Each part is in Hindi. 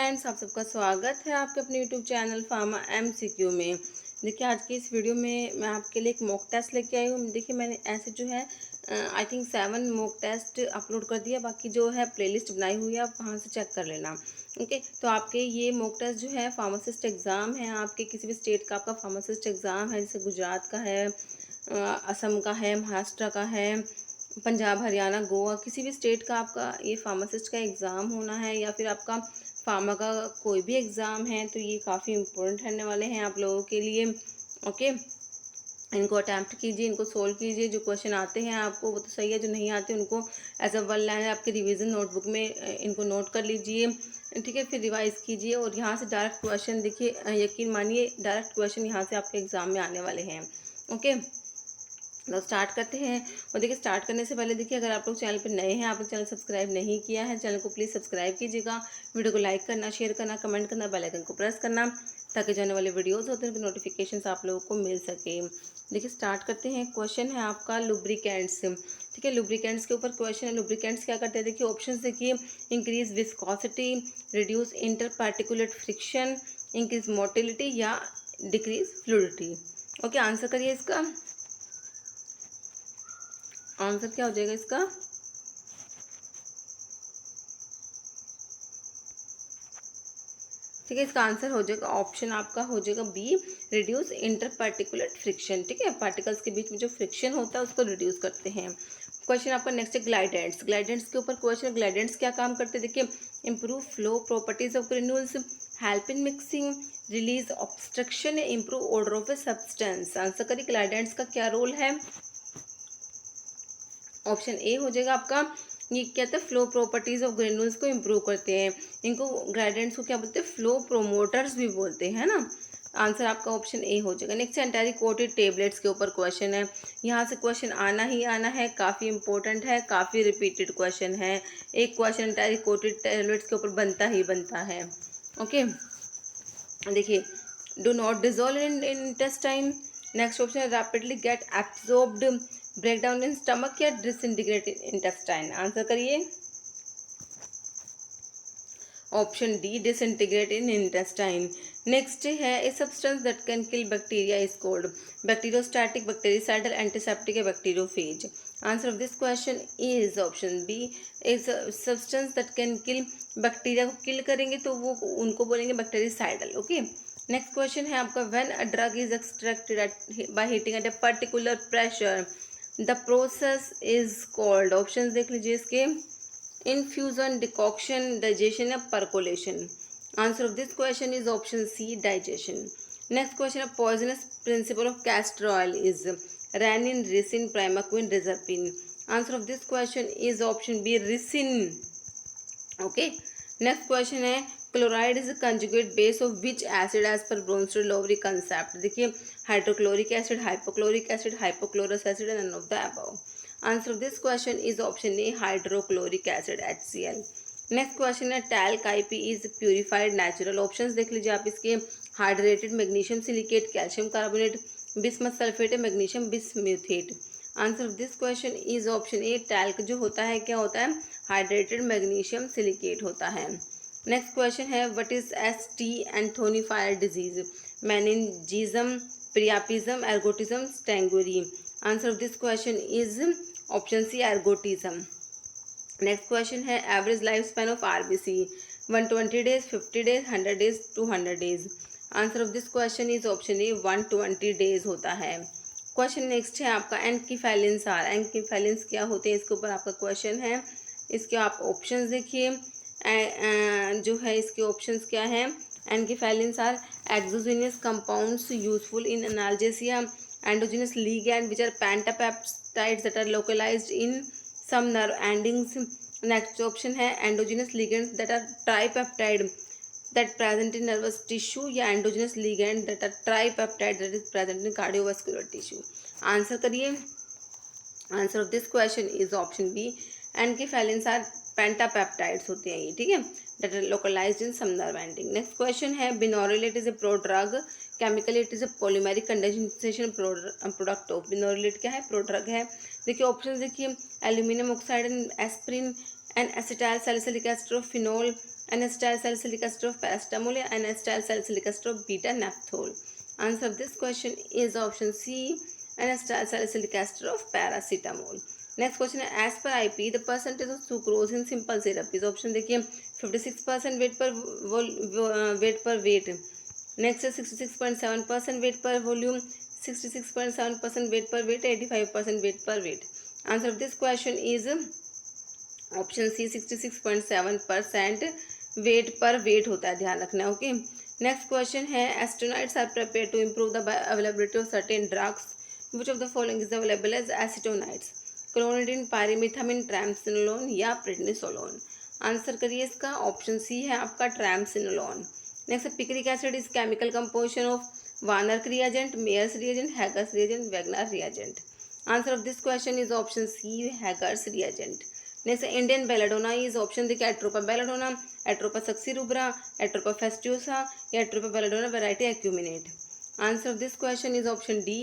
फ्रेंड्स, आप सबका स्वागत है आपके अपने यूट्यूब चैनल फार्मा एमसीक्यू में। देखिए, आज की इस वीडियो में मैं आपके लिए एक मॉक टेस्ट लेके आई हूँ। देखिए, मैंने ऐसे जो है I think 7 mock test upload कर दिया। बाकी जो है प्लेलिस्ट बनाई हुई है, आप वहाँ से चेक कर लेना। ओके, तो आपके ये मॉक टेस्ट जो है फार्मासिस्ट एग्ज़ाम है, आपके किसी भी स्टेट का आपका फार्मासिस्ट एग्ज़ाम है, जैसे गुजरात का है, असम का है, महाराष्ट्र का है, पंजाब, हरियाणा, गोवा, किसी भी स्टेट का आपका ये फार्मासिस्ट का एग्ज़ाम होना है, या फिर आपका फार्मा का कोई भी एग्ज़ाम है, तो ये काफ़ी इम्पोर्टेंट रहने वाले हैं आप लोगों के लिए। ओके, इनको अटैम्प्ट कीजिए, इनको सोल्व कीजिए। जो क्वेश्चन आते हैं आपको वो तो सही है, जो नहीं आते उनको एज अ वन लाइन आपके रिवीजन नोटबुक में इनको नोट कर लीजिए। ठीक है, फिर रिवाइज कीजिए और यहाँ से डायरेक्ट क्वेश्चन देखिए, यकीन मानिए डायरेक्ट क्वेश्चन यहाँ से आपके एग्ज़ाम में आने वाले हैं। ओके, तो स्टार्ट करते हैं। और देखिए, स्टार्ट करने से पहले देखिए, अगर आप लोग चैनल पर नए हैं, आपने चैनल सब्सक्राइब नहीं किया है, चैनल को प्लीज़ सब्सक्राइब कीजिएगा। वीडियो को लाइक करना, शेयर करना, कमेंट करना, बेल आइकन को प्रेस करना, ताकि जाने वाले वीडियोज़ होते हैं उनकी नोटिफिकेशंस आप लोगों को मिल सके। देखिए, स्टार्ट करते हैं। क्वेश्चन है आपका लुब्रिकेंट्स। ठीक है, लुब्रिकेंट्स के ऊपर क्वेश्चन है। लुब्रिकेंट्स क्या करते हैं, देखिए ऑप्शन देखिए, increase viscosity, reduce inter particulate friction, increase motility या डिक्रीज फ्लूइडिटी। ओके, आंसर करिए इसका। आंसर क्या हो जाएगा इसका? ठीक है, इसका आंसर हो जाएगा, ऑप्शन आपका हो जाएगा B, reduce inter particular friction. ठीक है, पार्टिकल्स के बीच में जो फ्रिक्शन होता है उसको रिड्यूस करते हैं। क्वेश्चन आपका नेक्स्ट है ग्लाइडेंट्स। ग्लाइडेंट्स के ऊपर क्वेश्चन, ग्लाइडेंट्स क्या काम करते हैं, देखिए, improve flow properties of granules, help in mixing, release obstruction, improve order of a substance. Answer करिए, ग्लाइडेंट्स का क्या रोल है? ऑप्शन ए हो जाएगा आपका, ये क्या कहते हैं, फ्लो प्रॉपर्टीज ऑफ ग्रेन्यूल्स को इम्प्रूव करते हैं। इनको ग्रेडिएंट्स को क्या बोलते हैं, फ्लो प्रोमोटर्स भी बोलते हैं ना। आंसर आपका ऑप्शन ए हो जाएगा। नेक्स्ट एंटारी कोटेड टेबलेट्स के ऊपर क्वेश्चन है। यहाँ से क्वेश्चन आना ही आना है, काफ़ी इंपॉर्टेंट है, काफ़ी रिपीटेड क्वेश्चन है। एक क्वेश्चन एंटारी कोटेड टेबलेट्स के ऊपर बनता ही बनता है। ओके, देखिए, do not dissolve in intestine. Next option है rapidly get absorbed, break down in stomach या डिसइंटीग्रेट इन इंटेस्टाइन। आंसर करिए, option D, disintegrate in intestine. Next है a substance that can kill bacteria is called bacteriostatic, bactericidal, antiseptic या bacteriophage. Answer of this question is option B, a substance that can kill, bacteria को किल करेंगे तो वो उनको बोलेंगे बैक्टीरिसाइडल। ओके, नेक्स्ट क्वेश्चन है आपका, when a drug is extracted by heating at a particular pressure the process is called. Option देख लीजिए इसके, इनफ्यूजन, डिकॉक्शन, डाइजेशन या percolation. Answer of this question is option C, digestion. Next question है, poisonous principle of castor oil is renin, ricin, primaquine, reserpine. Answer of this question is option B, ricin. Okay, next question है, chloride is conjugate base of which acid as पर ब्रोंस्टेड-लोवरी कंसेप्ट। देखिए, hydrochloric acid, hypochloric acid, hypochlorous acid, and none of the above. Answer of this question is option A, hydrochloric acid, HCl। Next question है, talc IP is purified natural. Options देख लीजिए आप इसके, hydrated magnesium silicate, calcium carbonate, bismuth sulphate, magnesium bismuthate. Answer of this question is option A, talc जो होता है क्या होता है, हाइड्रेटेड मैग्नीशियम सिलिकेट होता है। नेक्स्ट क्वेश्चन है, what is ST Anthony fire disease, meningism, priapism, ergotism, strangury. Answer of this question is option C, ergotism. Next question है, average life span of RBC 120 days, 50 days, 100 days, 200 days. Answer of this question is option A, 120 days होता है। क्वेश्चन नेक्स्ट है आपका, एनकीफेलिन्स आर, एनकीफेलिन्स क्या होते हैं, इसके ऊपर आपका क्वेश्चन है। इसके आप ऑप्शंस देखिए, जो है इसके ऑप्शंस क्या हैं, enkephalins are exogenous compounds useful in analgesia, endogenous ligand which are pentapeptides that are localised in some nerve endings. Next option है, endogenous ligands that are tripeptide that present in nervous tissue या endogenous ligand that are tripeptide that is present in cardiovascular tissue. Answer करिए। Answer of this question is option B, enkephalins are pentapeptides होते हैं ये, ठीक है, that are localized in some nerve ending. Next question है, benorylate is a prodrug, chemically it is a polymeric condensation product of, benorylate क्या है, प्रोड्रग है। देखिए ऑप्शन देखिए, aluminium oxide and aspirin and acetyl salicylic ester of phenol, N-acetyl salicylic ester of paracetamol या N-acetyl salicylic ester of beta naphthol? Answer of this question is option C, N-acetyl salicylic ester of paracetamol. Next question है as per IP the percentage of sucrose in simple syrup is option देखिए 56% वेट पर वेट, नेक्स्ट है 66.7% weight per volume, 66.7% weight per weight, 85% weight per weight. Answer of this question is option C 66.7% weight per weight होता है, ध्यान रखना. ओके, नेक्स्ट क्वेश्चन है acetonides are prepared to improve the availability of certain drugs, which of the following is available as acetonides? Clonidine, pyrimethamine, triamcinolone या प्रेडनिसोलोन? आंसर करिए इसका, ऑप्शन सी है आपका triamcinolone. Next picric acid is chemical composition of Warner reagent, Mayer's reagent, Hager's reagent, Wagner reagent? Answer of this question is option C Hager's reagent. Next Indian belladonna is option देखिए Atropa belladonna, Atropa succirubra, Atropa festusa या Atropa belladonna variety acuminate? Answer of this question is option D,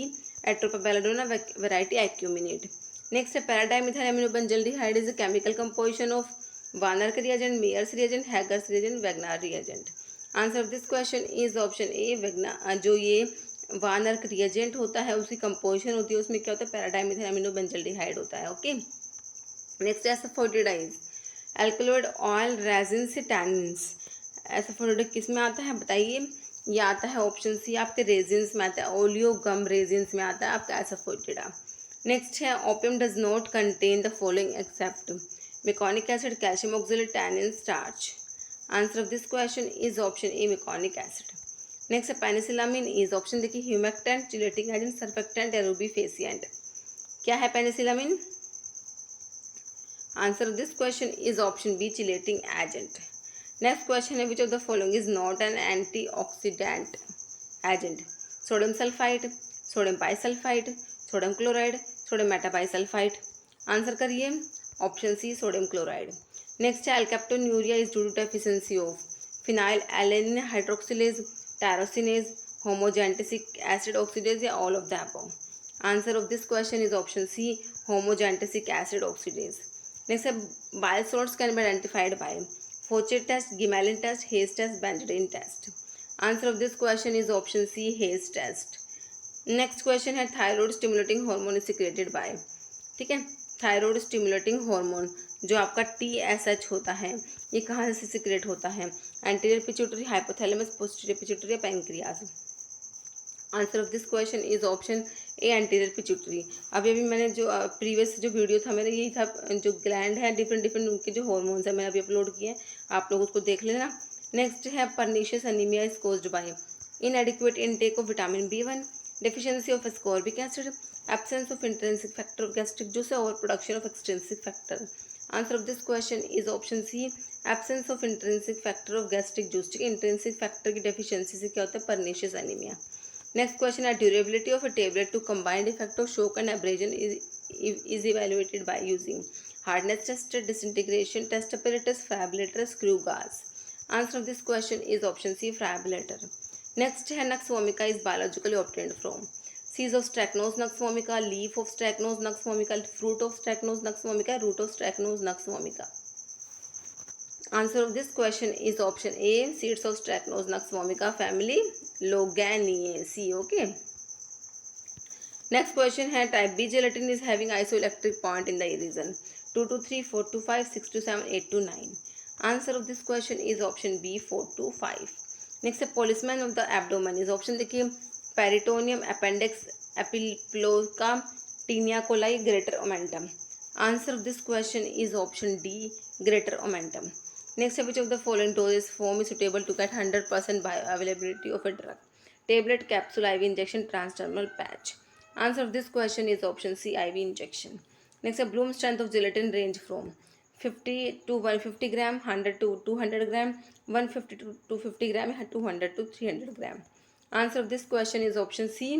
Atropa belladonna variety acuminate. Next है paradimethyl aminobenzaldehyde is a chemical composition of Warner reagent, Mayer's reagent, Hager's reagent, Wagner reagent? Answer of this question is option A Wagner. जो ये वार्नर रिएजेंट होता है उसकी कंपोजिशन होती है, उसमें क्या होता है पैराडाइमिथाइल अमीनोबेंजल्डिहाइड होता है. Okay, next asafoetida is alkaloid oil resin से टैनिन्स. एसोफोटिडाइज किस में आता है बताइए? ये आता है ऑप्शन सी आपके रेजिन्स में आता है, ओलियो गम रेजिन्स में आता है आपका एसोफोटिडा. नेक्स्ट है opium does not contain the following except meconic acid, calcium oxalate, tannin, starch? Answer of this question is option A meconic acid. Next है पेनिसिलामिन इज ऑप्शन देखिए ह्यूमेक्टेंट, चिलेटिंग एजेंट, सर्फेक्टेंट या रूबीफेसिएंट? क्या है penicillamine? Answer of this question is option B chelating agent. Next question है which of the following is not an antioxidant agent? Sodium sulphide, sodium bisulphide, sodium chloride, sodium metabisulphide? Answer करिए, option C sodium chloride. Next है alkaptonuria is due to deficiency of phenyl alanine hydroxylase, tyrosinase, homogentisic acid oxidase या all of the above? Answer of this question is option C homogentisic acid oxidase. Next है bile salts can be identified by Fouchet test, Gmelin test, Hay's test, benzidine test? Answer of this question is option C Hay's test. Next question है thyroid stimulating hormone is secreted by, ठीक है, थायराइड स्टिमुलेटिंग हार्मोन जो आपका TSH होता है ये कहाँ से सिक्रेट होता है? Anterior pituitary, hypothalamus, posterior pituitary या pancreas? Answer of this question is option A anterior pituitary. अभी अभी मैंने जो प्रीवियस जो वीडियो था मेरा यही था, जो ग्लैंड है डिफरेंट डिफरेंट उनके जो हॉर्मोन्स है मैंने अभी अपलोड किए हैं, आप लोग उसको देख लेना. नेक्स्ट है pernicious anaemia is caused by इनएडिक्वेट intake of vitamin B1, deficiency of ascorbic acid, absence of intrinsic factor of gastric juice or production of extrinsic factor? Answer of this question is option C absence of intrinsic factor of gastric juice. ठीक है, intrinsic factor की deficiency से क्या होता है? pernicious anemia. Next question है durability of a tablet to combined effect of shock and abrasion is evaluated by using hardness test, disintegration test apparatus, fabricator, screw gauge? Answer of this question is option C fabricator. Next है nux vomica is biologically obtained from सीज of Strychnos nux vomica, leaf of Strychnos nux vomica, fruit of Strychnos nux vomica, root of Strychnos nux vomica? Answer of this question is option A seeds of Strychnos nux vomica, family Loganiaceae. Okay, next question है type B gelatin is having isoelectric point in the region 2 to 3, 4 to 5, 6 to 7, 8 to 9? Answer of this question is option B 4 to 5. Next है policeman of the abdomen is option देखिए peritoneum, appendix, epiploica, taenia coli, greater omentum? Answer of this question is option D greater omentum. Next है which of the following dosage form is suitable to get 100% bioavailability of a drug? Tablet, capsule, IV injection, transdermal patch? Answer of this question is option C IV injection. Next है bloom strength of gelatin range from 50 to 150 gram, 100 to 200 gram, 150 to 250 gram, 200 to 300 gram? Answer of this question is option C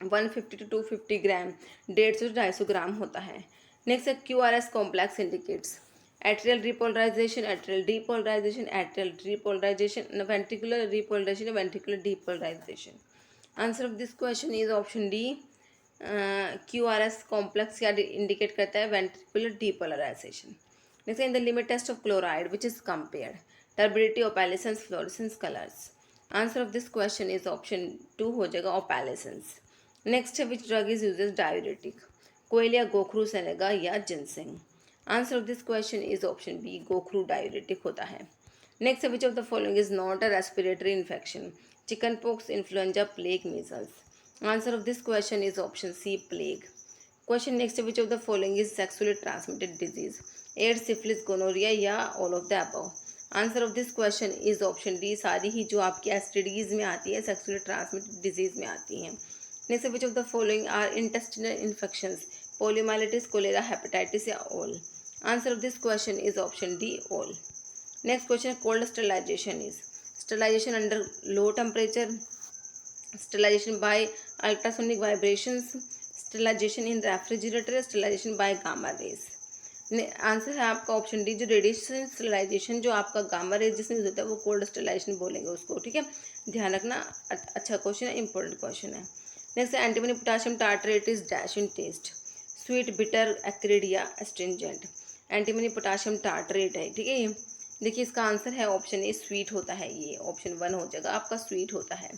150 to 250 gram, 150 से 250 ग्राम होता है. नेक्स्ट है QRS complex indicates atrial repolarization, atrial depolarization, atrial repolarization, ventricular repolarization, ventricular depolarization? Answer of this question is option D QRS complex क्या इंडिकेट करता है? Ventricular depolarization. Next, in the limit test of chloride, which is compared turbidity, opalescence, fluorescence, colors. Answer of this question is option 2 हो जाएगा opalescence. Next है which drug is used as diuretic? कोयल या गोखरू सेनेगा या ginseng. Answer of this question is option B, गोखरू diuretic होता है. Next, which of the following is not a respiratory infection? Chickenpox, influenza, plague, measles. Answer of this question is option C, plague. Question next, which of the following is sexually transmitted disease? AIDS, syphilis, gonorrhea या all of the above. Answer of this question is option D, सारी ही जो आपकी STDs में आती है sexually transmitted disease में आती हैं. Next, which of the following are intestinal infections? Poliomyelitis, cholera, hepatitis या all. Answer of this question is option D, all. Next question, cold sterilization is sterilization under low temperature, sterilization by ultrasonic vibrations, sterilization in refrigerator, sterilization by gamma rays. Answer है आपका ऑप्शन डी, जो रेडिएशन स्टेरिलाइजेशन जो आपका गामा रेज जिसमें होता है वो कोल्ड स्टेरिलाइजेशन बोलेंगे उसको. ठीक है, ध्यान रखना. अच्छा क्वेश्चन है, इंपॉर्टेंट क्वेश्चन है. Next, antimony potassium tartrate is dash in test? Sweet, bitter, acrid या एस्ट्रिंजेंट. एंटीमनी पोटाशियम टार्ट्रेट है. ठीक है, देखिए इसका आंसर है ऑप्शन ए, स्वीट होता है. ये ऑप्शन 1 हो जाएगा आपका, स्वीट होता है.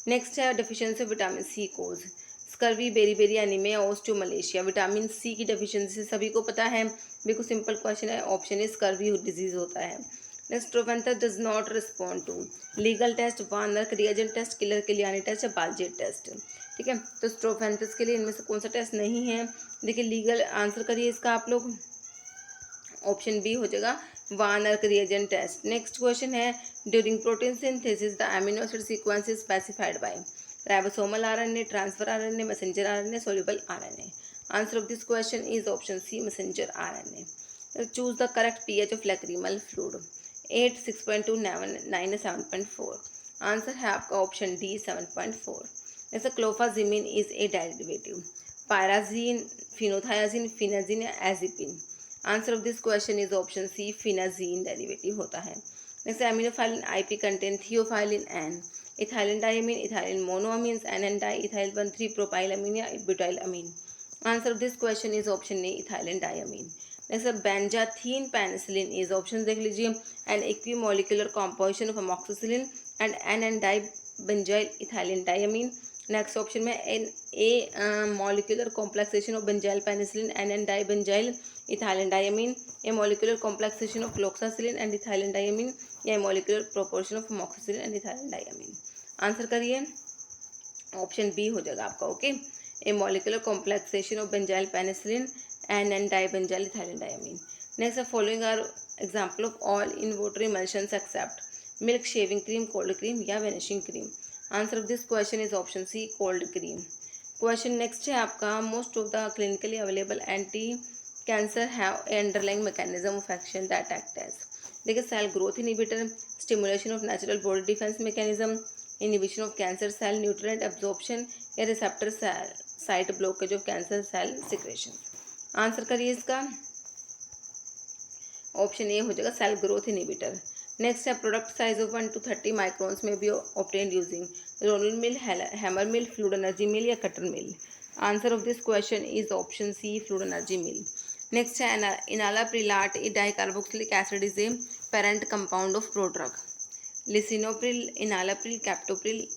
नेक्स्ट है deficiency of vitamin C causes scurvy, beriberi, anaemia, osteomalacia. Vitamin C की डिफिशियंसी सभी को पता है, बिल्कुल सिंपल क्वेश्चन है. ऑप्शन ए, स्कर्वी डिजीज होता है. Next, strophanthus does not respond to legal test, Warner reagent test, Keller Kiliani test या बालजेट टेस्ट. ठीक है, तो स्ट्रोफेंथस के लिए इनमें से कौन सा टेस्ट नहीं है? देखिए लीगल आंसर करिए इसका आप लोग. ऑप्शन बी हो जाएगा, Warner reagent test. Next question है, during protein synthesis the amino acid sequence is specified by ribosomal RNA, transfer RNA, messenger RNA, soluble RNA. Answer of this question is option C, messenger RNA. Choose the correct pH of lacrimal fluid. 8, 6.2, 9 7.4. Answer है आपका ऑप्शन डी, 7.4. जैसे क्लोफाजिमिन is a derivative पायराजीन, phenothiazine, phenazine या azepine. Answer of this question is option C, phenazine derivative होता है. Next, aminophylline IP contain theophylline and, ethylene diamine, ethylene monoamines, N N di, ethyl 1,3 propylamine या butyl amine. Answer of this question is option A, ethylene diamine. Next, benzathine penicillin is option देख लीजिए, an equimolecular composition of amoxicillin and N N di benzyl ethylene diamine. Next option में an a molecular complexation of benzyl penicillin, N N di benzyl ethylene diamine, a molecular complexation of floxacillin and ethylene diamine या molecular proportion of amoxicillin and ethylene diamine. Answer करिए, ऑप्शन बी हो जाएगा आपका. Okay, a molecular complexation of benzyl penicillin N N di benzyl ethylene diamine. Next, following are example of oil in water emulsions except milk, shaving cream, cold cream या vanishing cream. Answer of this question is option C, cold cream. Question next है आपका, most of the clinically available anti cancer have underlying mechanism of action that act as. देखिए, cell growth inhibitor, stimulation of natural body defence mechanism, inhibition of cancer cell nutrient absorption या receptor site blockage of cancer cell secretion. Answer करिए इसका, ऑप्शन ए हो जाएगा, सेल ग्रोथ इनिबिटर. नेक्स्ट है, product size of 1 to 30 microns में भी ऑब्टेन्ड यूजिंग रोलर मिल, hammer mill, fluid energy mill या cutter mill. Answer of this question is option C, fluid energy mill. Next है, enalaprilat dicarboxylic acid is a parent compound of prodrug lisinopril, enalapril, captopril,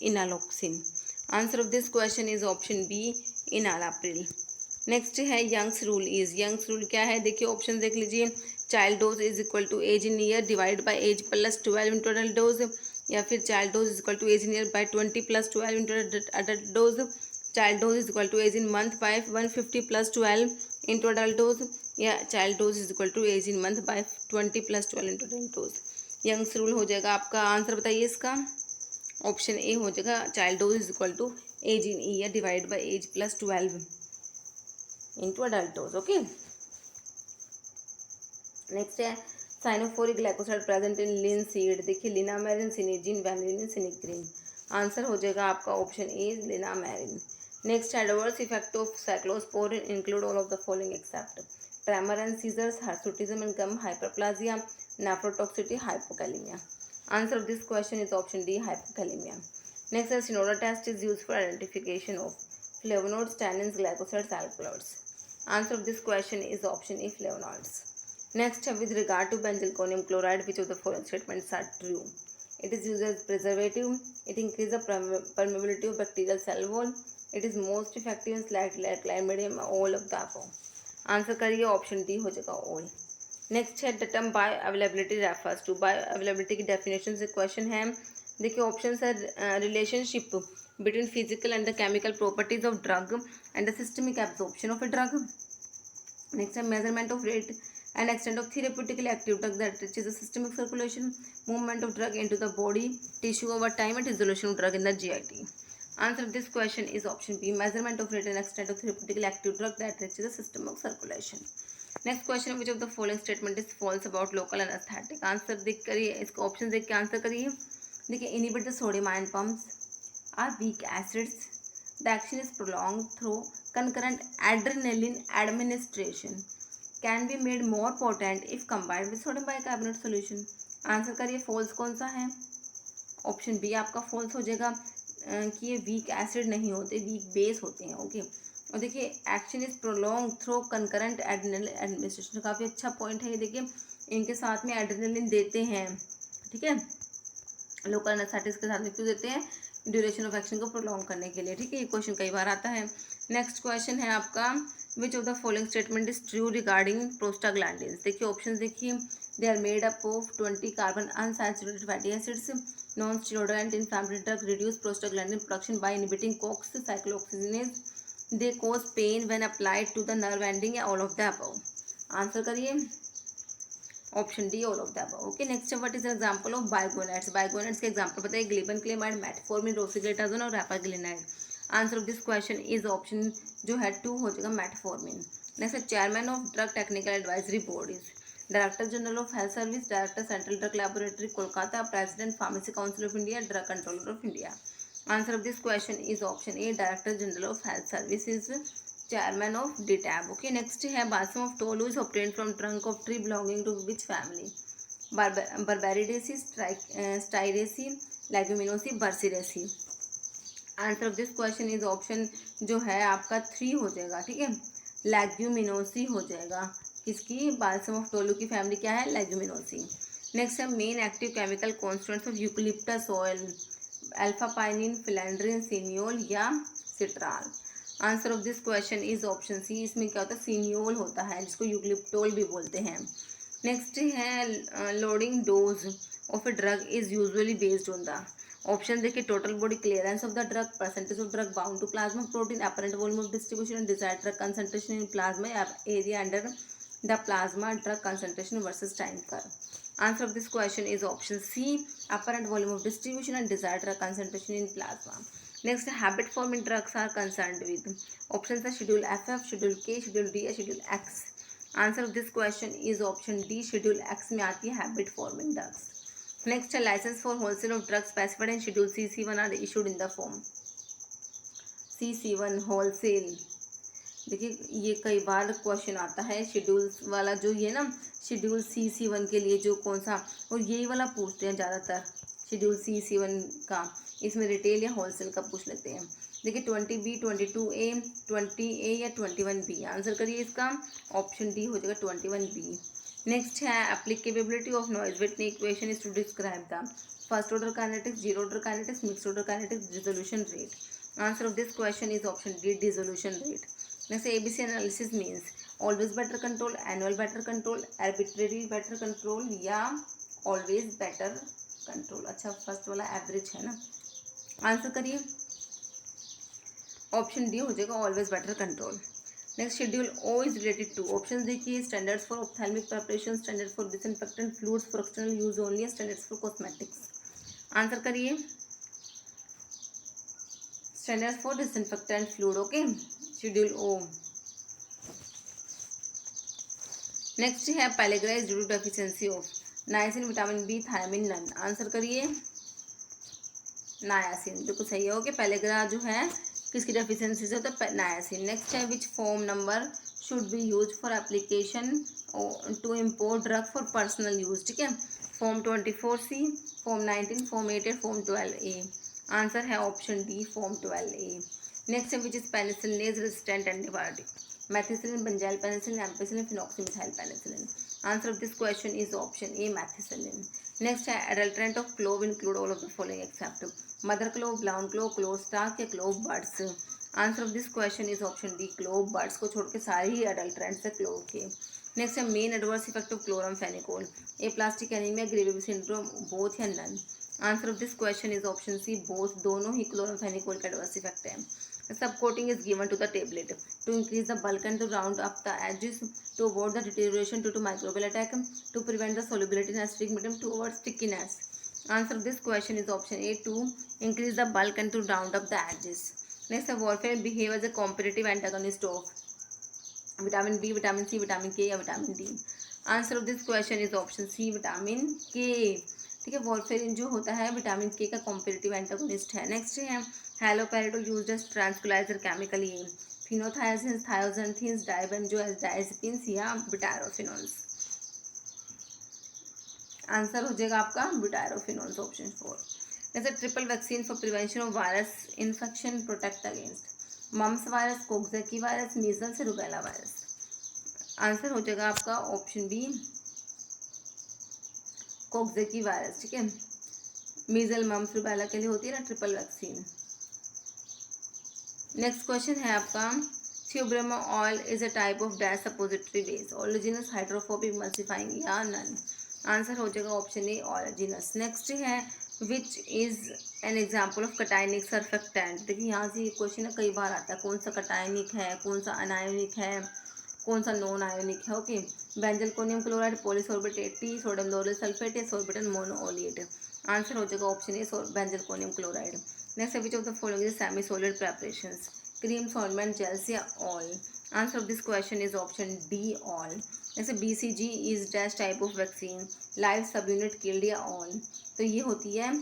enaloxin. Answer of this question is option B, enalapril. Next है, Young's rule is, Young's rule क्या है? देखिए ऑप्शन देख लीजिए, child dose is equal to age in year divide by age plus 12 into adult dose, या फिर child dose is equal to age in year by 20 plus 12 into adult dose, child dose is equal to age in month by 150 plus 12 into adult dose, या child dose is equal to age in month by 20 plus 12 into adult dose. Young's rule हो जाएगा आपका. आंसर बताइए इसका, ऑप्शन ए हो जाएगा, child dose is equal to age in year divide by age plus 12 into adult dose. Okay, next है, cyanophoric glycoside present in linseed. देखिए, linamarin, sinigin, vanillin, sinigrin. Answer हो जाएगा आपका option A, linamarin. Next, adverse effect of cyclosporine include all of the following except tremor and seizures, hirsutism and gum, hyperplasia, nephrotoxicity, hypokalaemia. Answer of this question is option D, hypokalaemia. Next है, Shinoda test is use for identification of flavonoids, tannins, glycosides, alkaloids. Answer of this question is option A, flavonoids. Next, with regard to benzalkonium chloride, which of the following statements are true? It is used as preservative. It increases the permeability of bacterial cell wall. It is most effective in slightly alkaline medium. All of the above. Answer करिए, ऑप्शन डी हो जाएगा ऑल. नेक्स्ट है, the term bioavailability refers to. Bioavailability की डेफिनेशन से क्वेश्चन है. देखिए ऑप्शन है relationship between physical and the chemical properties of drug and the systemic absorption of a drug. Next है measurement of rate and extent of therapeutically active drug that reaches the systemic circulation, movement of drug into the body tissue over time, and dissolution of drug in the GIT. Answer of this question is option B, measurement of rate and extent of therapeutically active drug that reaches the systemic circulation. Next question, which of the following statement is false about local anaesthetic. Answer देख करिए, इसको ऑप्शन देख के आंसर करिए. देखिए inhibit the sodium ion pumps are weak acids. The action is prolong through concurrent adrenaline administration. Can be made more potent if combined with sodium bicarbonate solution. Answer करिए, फॉल्स कौन सा है? ऑप्शन बी आपका फॉल्स हो जाएगा कि ये वीक एसिड नहीं होते, वीक बेस होते हैं. ओके. और देखिए action is prolong through concurrent adrenaline administration. काफ़ी अच्छा पॉइंट है ये. देखिए इनके साथ में एड्रेनलिन देते हैं, ठीक है, लोकल एनेस्थेटिक्स के साथ में क्यों देते हैं? ड्यूरेशन ऑफ एक्शन को प्रोलॉन्ग करने के लिए, ठीक है. ये क्वेश्चन कई बार आता है. नेक्स्ट क्वेश्चन है आपका, which of the following statement is true regarding prostaglandins. देखिए ऑप्शन देखिए, they are made up of 20 carbon unsaturated fatty acids. Non steroidal anti inflammatory drug reduce prostaglandin production by inhibiting COX cyclooxygenase. They cause pain when applied to the nerve ending, या all of the above. Answer करिए, option D all of the above. Okay. Next what is example of biguanides. Biguanides के एग्जांपल बताइए, ग्लिबेनक्लेमाइड, मेटफॉर्मिन, रोसिग्लेटाजोन और repaglinide. Answer of this question is option जो है 2 हो जाएगा, metformin. Next, chairman of drug technical advisory board is director general of health service, director central drug laboratory Kolkata, president pharmacy council of India, drug controller of India. Answer of this question is option A, director general of health service is chairman of DTAB. Okay. Next है, balsam of tolu is obtained from trunk of tree belonging to which family? Barbaridaceae, Styraceae, Leguminosae, Bercidaceae. Answer of this question is option जो है आपका 3 हो जाएगा, ठीक है, लेग्यूमिनोसी हो जाएगा. किसकी? बाल्सम ऑफ टोलू की फैमिली क्या है? लेग्यूमिनोसी. नेक्स्ट है, main active chemical constituents of eucalyptus oil, alpha pinene, phellandrene, cineole या citral. Answer of this question is option C. इसमें क्या होता है? सीनियोल होता है, जिसको यूकलिप्टोल भी बोलते हैं. नेक्स्ट है, loading dose of a drug is usually based on the. Option देखिए, total body clearance of the drug, percentage of drug bound to plasma protein, apparent volume of distribution and desired drug concentration in plasma, area under the plasma drug concentration versus time curve. Answer of this question is option C, apparent volume of distribution and desired drug concentration in plasma. Next, habit forming drugs are concerned with. Option है schedule FF, schedule K, schedule D या schedule X. Answer of this question is option D, schedule X में आती है हैबिट फॉर्मिंग ड्रग्स. नेक्स्ट है, licence for wholesale of drugs specified in schedule CC1 are issued in the form CC1 wholesale. देखिए ये कई बार क्वेश्चन आता है, शेड्यूल वाला जो ये ना, शेड्यूल CC1 के लिए जो कौन सा, और यही वाला पूछते हैं ज़्यादातर, शेड्यूल CC1 का. इसमें रिटेल या होलसेल का पूछ लेते हैं. देखिए 20B, 22A, 20A या 21B. आंसर करिए इसका, ऑप्शन डी हो जाएगा 21B. नेक्स्ट है, applicability of Noyes Whitney equation is to describe the first order kinetics, zero order kinetics, mix order kinetics, dissolution rate. Answer of this question is option D, dissolution rate. Next, ABC analysis means always better control, annual better control, arbitrary better control या ऑलवेज बेटर कंट्रोल. अच्छा, फर्स्ट वाला एवरेज है ना. आंसर करिए, ऑप्शन डी हो जाएगा, always better control. Next, schedule O is related to. Option देखिए, standards for ophthalmic preparation, standard for disinfectant fluids for external use only, standards for cosmetics. Answer करिए, standards for disinfectant fluid. Okay, schedule O. Next है, pellagra is due to deficiency of niacin, vitamin B, thiamine, none. Answer करिए, नायासिन. बिल्कुल सही है. ओके, पेलेग्रा जो है किसकी डेफिशिएंसी से होता है? नायासिन. नेक्स्ट है, which form number should be use for application to import drug for personal use. ठीक है, form 24C, form 19, form 8, form 12A. Answer है option D, form 12A. Next है, which is penicillin resistant antibiotic? Methicillin, benzyl penicillin, ampicillin, phenoxymethyl penicillin. Answer of this question is option A methicillin. Next है adulterant of clove include all of the following except mother clove, brown clove, clove starch या clove birds. Answer of this question is option D clove birds को छोड़ के सारे ही एडल्ट्रेंट्स है क्लोव के. नेक्स्ट है main adverse effect of chloramphenicol, aplastic anaemia, gravy syndrome, both या none. Answer of this question is option C both, दोनों ही क्लोरामफेनिकोल का एडवर्स इफेक्ट है. Subcoating is given to the tablet to increase the bulk and to round up the edges, to avoid the deterioration due to microbial attack, to prevent the solubility in acidic medium, to avoid stickiness. Answer of this question is option A, to increase the bulk and to round up the edges. Next, warfarin behave as a competitive antagonist of vitamin B, vitamin C, vitamin K या vitamin D. Answer of this question is option C, vitamin K. ठीक है, वॉरफेरिन जो होता है विटामिन के का कॉम्पिटिटिव एंटागोनिस्ट है. नेक्स्ट है हैलोपेरिडोल यूज्ड एज ट्रांसक्युलाइजर केमिकली, फिनोथायासिन्स, थायोजेंथिन्स, डाइबेंजोडाइजेपिन्स या बुटायरोफिनोल्स. आंसर हो जाएगा आपका बुटायरोफिनोल्स ऑप्शन 4. जैसे triple vaccine for prevention of virus infection protect against mumps virus, coxsackie virus, measles, rubella virus. Answer हो जाएगा आपका ऑप्शन बी कोक्जेकी वायरस. ठीक है, मीजल मम्स रुबेला के लिए होती है ना ट्रिपल वैक्सीन. नेक्स्ट क्वेश्चन है आपका Theobroma oil is a type of dash suppository base, oleaginous, hydrophobic, मल्सीफाइंग या नन. आंसर हो जाएगा ऑप्शन ए ऑलिजिनस. नेक्स्ट है which is an example of cationic surfactant. देखिए यहाँ से ये क्वेश्चन कई बार आता है, कौन सा कटायनिक है, कौन सा अनायोनिक है, कौन सा नॉन आयोनिक है. Okay, benzalkonium chloride, polysorbitate T, sodium lauryl sulphate या सोर्बिटन मोनोओलिएट. आंसर हो जाएगा option A benzalkonium chloride. Next which of the following is semi solid preparations, cream, solvent, gels या oil. Answer of this question is option D all. जैसे BCG is dash type of vaccine, live, subunit, killed या ऑल. तो ये होती है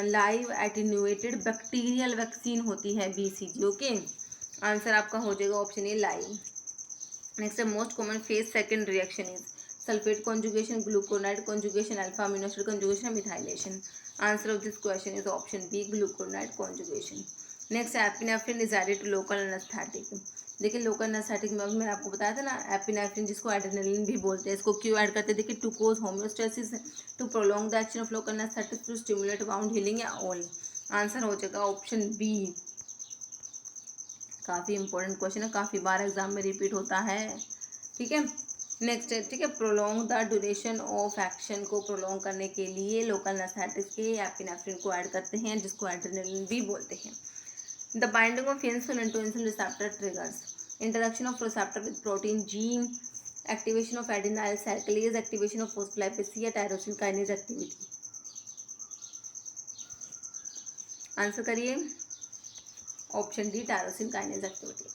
लाइव एटीन्यूएटेड बैक्टीरियल वैक्सीन होती है BCG. ओके, आंसर आपका हो जाएगा ऑप्शन ए लाइव. नेक्स्ट है most common phase second reaction is sulphate conjugation, glucuronide conjugation, alpha amino acid conjugation, methylation. Answer of this question is option B glucuronide conjugation. Next epinephrine is added to local anaesthetic. देखिए लोकल एनेस्थेटिक में मैंने आपको बताया था ना, एपिनेफ्रिन जिसको एड्रेनलिन भी बोलते हैं, इसको क्यों ऐड करते हैं. देखिए to cause homeostasis, to prolong the action of local anaesthetic, to stimulate wound healing या ऑल. आंसर हो जाएगा ऑप्शन बी. काफ़ी इंपॉर्टेंट क्वेश्चन है, काफ़ी बार एग्जाम में रिपीट होता है. ठीक है, नेक्स्ट है ठीक है prolong the duration of action को प्रोलॉन्ग करने के लिए लोकल एनेस्थेटिक के एपिनेफ्रिन को ऐड करते हैं जिसको एड्रेनलिन भी बोलते हैं. The binding of insulin to insulin receptor triggers interaction of receptor with protein gene, activation of adenylyl cyclase, activation of phospholipase या टायरोसिन काइनेज एक्टिविटी. आंसर करिए option D tyrosine kinase activity.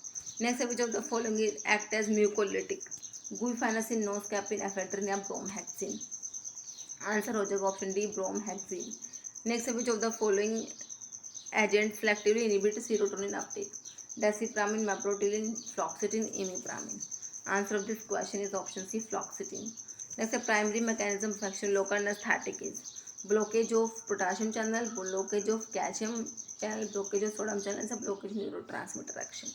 Next which of the following is act as mucolytic, guaifenesin, नोस्कैपिन, ephedrine या ब्रोमहेक्सिन. आंसर हो जाएगा option D bromhexine. Next which of the following agent selectively inhibit serotonin uptake, desipramine, maprotiline, fluoxetine, imipramine. Answer of this question is option C fluoxetine. Next primary mechanism of action local anaesthetic is blockage of potassium channel, blockage of calcium channel, blockage of sodium channels, and blockage neurotransmitter action.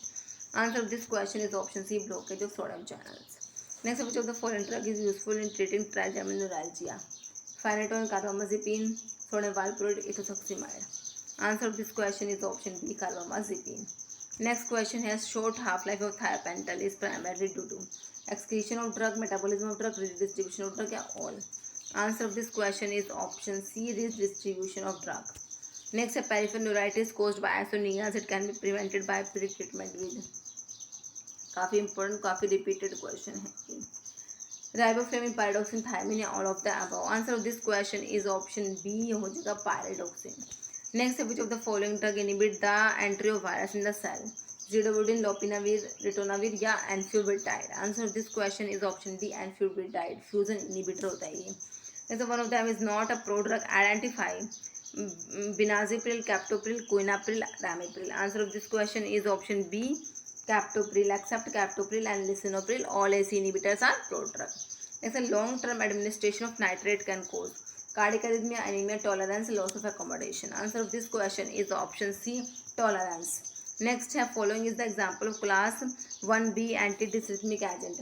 Answer of this question is option C blockage of sodium channels. Next, which of the following drug is useful in treating trigeminal neuralgia? Phenytoin, carbamazepine, sodium valproate, ethosuximide. Answer of this question is option B carbamazepine. Next question has short half-life of thiopentol is primarily due to excretion of drug, metabolism of drug, redistribution of drug, या all. Answer of this question is option C redistribution of drug. Next, a peripheral neuritis caused by isonias. It can be prevented by pre-treatment with. काफ़ी important, काफ़ी repeated question है. Riboflavin, pyridoxine, thiamine या all of the above. Answer of this question is option B हो जाएगा pyridoxine. Next, which of the following drug inhibit the entry of virus in the cell? Zidovudine, lopinavir, ritonavir या enfuvirtide. Answer of this question is option D enfuvirtide. Fusion inhibitor होता है ये. Next, one of them is not a prodrug. Identify benazepril, captopril, quinapril, ramipril. Answer of this question is option B captopril. Except captopril and lisinopril, all AC inhibitors are prodrug. Next, a long term administration of nitrate can cause cardiac arrhythmia, anemia, tolerance, loss of accommodation. Answer of this question is option C tolerance. Next, following is the example of class 1B antidysrhythmic agent.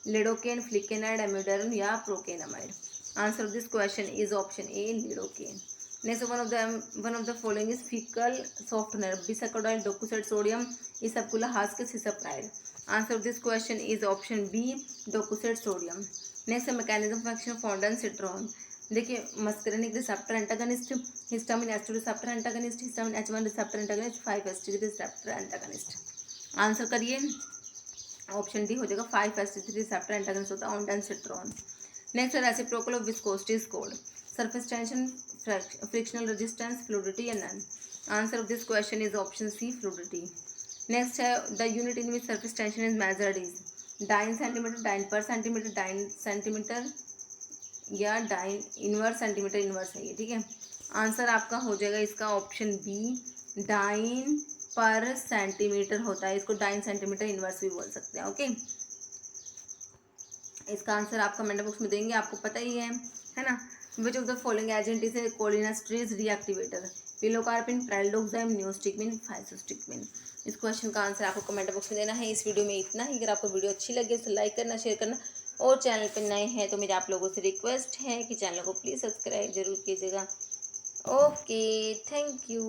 Lidocaine, flecainide, amiodarone या procainamide. Answer of this question is option A lidocaine. Next one of the following is faecal softener, bisacodyl, docusate, sodium ispaghula, husks, cisapride. Answer of this question is option B docusate sodium. Next mechanism of action of ondansetron. देखिए muscarinic receptor antagonist, histamine H2 receptor antagonist, histamine H1 receptor antagonist, 5-HT receptor antagonist. Answer करिए, ऑप्शन डी हो जाएगा 5-HT रिसेप्टर एंटागनिस्ट होता है ऑन्डानसिट्रॉन। नेक्स्ट है reciprocal of viscosity is called surface tension, frictional resistance, fluidity या none. Answer of this question is option C fluidity. Next है the unit in which surface tension is measured is dyne centimetre, dyne per centimetre, dyne centimetre या डाइन इनवर्स सेंटीमीटर इनवर्स है ये, ठीक है। आंसर आपका हो जाएगा इसका option B dyne per centimetre होता है, इसको डाइन सेंटीमीटर इनवर्स भी बोल सकते हैं। ओके, इसका आंसर आप कमेंट बॉक्स में देंगे, आपको पता ही है ना। Which of the following agent is cholinesterase reactivator, pilocarpine, pralidoxime, neostigmine, physostigmine. इस क्वेश्चन का आंसर आपको कमेंट बॉक्स में देना है। इस वीडियो में इतना ही। अगर आपको वीडियो अच्छी लगे तो लाइक करना, शेयर करना, और चैनल पर नए हैं तो मेरे आप लोगों से रिक्वेस्ट है कि चैनल को प्लीज़ सब्सक्राइब जरूर कीजिएगा। Okay, thank you.